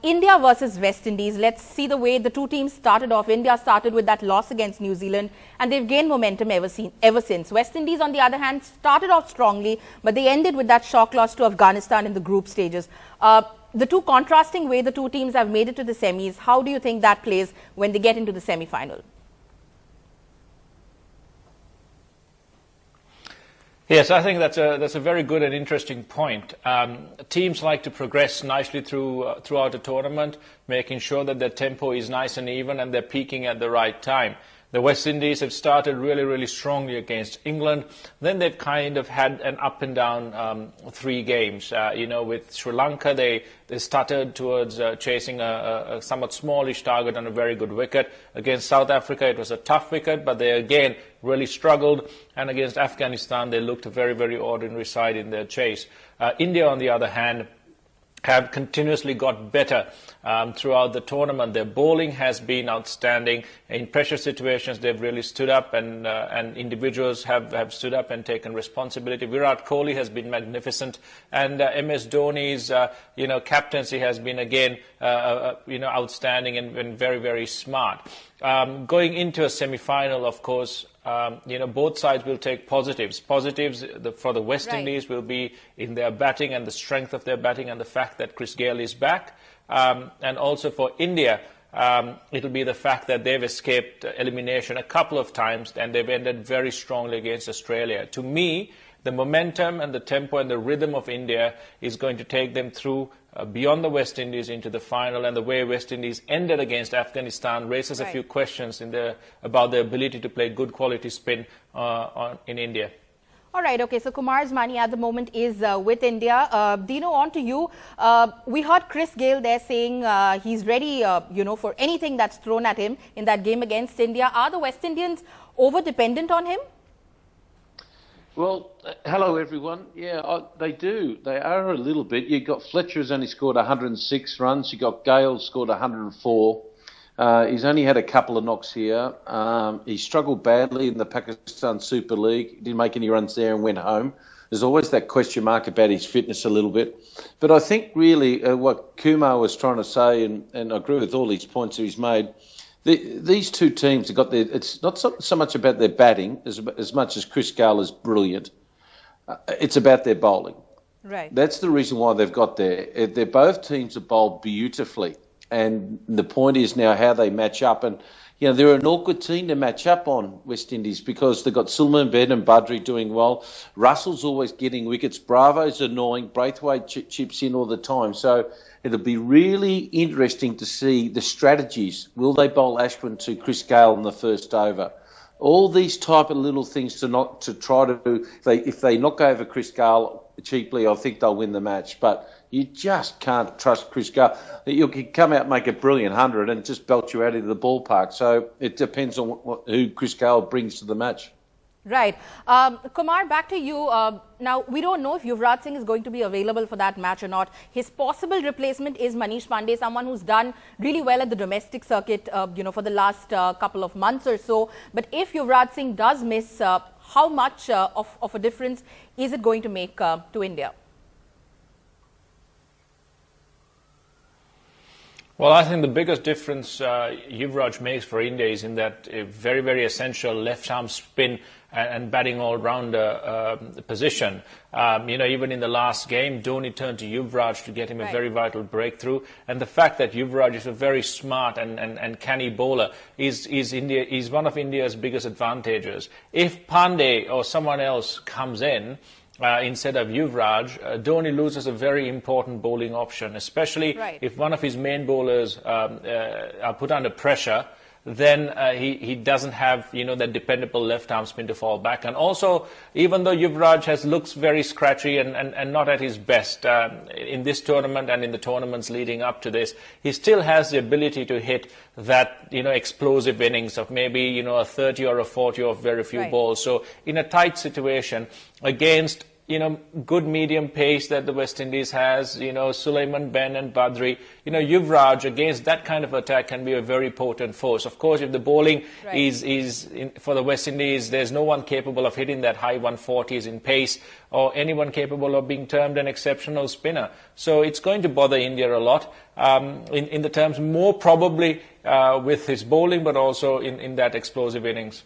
India versus West Indies. Let's see the way the two teams started off. India started with that loss against New Zealand, and they've gained momentum ever since. West Indies, on the other hand, started off strongly, but they ended with that shock loss to Afghanistan in the group stages. The two contrasting way the two teams have made it to the semis, how do you think that plays when they get into the semi-final? Yes, I think that's a very good and interesting point. Teams like to progress nicely throughout a tournament, making sure that their tempo is nice and even and they're peaking at the right time. The West Indies have started really, really strongly against England. Then they've kind of had an up and down 3 games. With Sri Lanka, they started towards chasing a somewhat smallish target on a very good wicket. Against South Africa, it was a tough wicket, but they again really struggled. And against Afghanistan, they looked a very, very ordinary side in their chase. India, on the other hand, have continuously got better throughout the tournament. Their bowling has been outstanding. In pressure situations, they've really stood up, and individuals have stood up and taken responsibility. Virat Kohli has been magnificent, and MS Dhoni's captaincy has been again outstanding and very, very smart. Going into a semi-final, of course, both sides will take positives. Positives for the West Indies will be in their batting and the strength of their batting and the fact that Chris Gayle is back. And also for India, it'll be the fact that they've escaped elimination a couple of times and they've ended very strongly against Australia. To me, the momentum and the tempo and the rhythm of India is going to take them through beyond the West Indies into the final, and the way West Indies ended against Afghanistan raises a few questions about their ability to play good quality spin in India. All right, okay, so Kumar's money at the moment is with India. Dino, on to you. We heard Chris Gayle there saying he's ready, for anything that's thrown at him in that game against India. Are the West Indians over-dependent on him? Well, hello everyone. Yeah, they do. They are a little bit. You've got Fletcher's only scored 106 runs. You've got Gale scored 104. He's only had a couple of knocks here. He struggled badly in the Pakistan Super League. Didn't make any runs there and went home. There's always that question mark about his fitness a little bit. But I think really what Kumar was trying to say, and I agree with all these points that he's made, these two teams have got it's not so much about their batting as much as Chris Gayle is brilliant. It's about their bowling. Right. That's the reason why they've got there. They're both teams that bowl beautifully. And the point is now how they match up. And, they're an awkward team to match up on, West Indies, because they've got Sulman Ben and Badri doing well. Russell's always getting wickets. Bravo's annoying. Braithwaite chips in all the time. So it'll be really interesting to see the strategies. Will they bowl Ashwin to Chris Gayle in the first over? All these type of little things to try to do. If they knock over Chris Gayle cheaply, I think they'll win the match. But you just can't trust Chris Gayle. You can come out and make a brilliant 100 and just belt you out into the ballpark. So it depends on who Chris Gayle brings to the match. Right. Kumar, back to you. Now, we don't know if Yuvraj Singh is going to be available for that match or not. His possible replacement is Manish Pandey, someone who's done really well at the domestic circuit, for the last couple of months or so. But if Yuvraj Singh does miss, how much of a difference is it going to make to India? Well, I think the biggest difference Yuvraj makes for India is in that very, very essential left-arm spin and batting all-rounder position. Even in the last game, Dhoni turned to Yuvraj to get him a very vital breakthrough. And the fact that Yuvraj is a very smart and canny bowler is one of India's biggest advantages. If Pandey or someone else comes in, instead of Yuvraj, Dhoni loses a very important bowling option, especially if one of his main bowlers are put under pressure. Then he doesn't have that dependable left-arm spin to fall back. And also, even though Yuvraj looks very scratchy and not at his best in this tournament and in the tournaments leading up to this, he still has the ability to hit that explosive innings of maybe a 30 or a 40 of very few balls. So in a tight situation against good medium pace that the West Indies has, Sulaiman, Ben and Badri, Yuvraj against that kind of attack can be a very potent force. Of course, if the bowling for the West Indies, there's no one capable of hitting that high 140s in pace or anyone capable of being termed an exceptional spinner. So it's going to bother India a lot in the terms more probably with his bowling, but also in that explosive innings.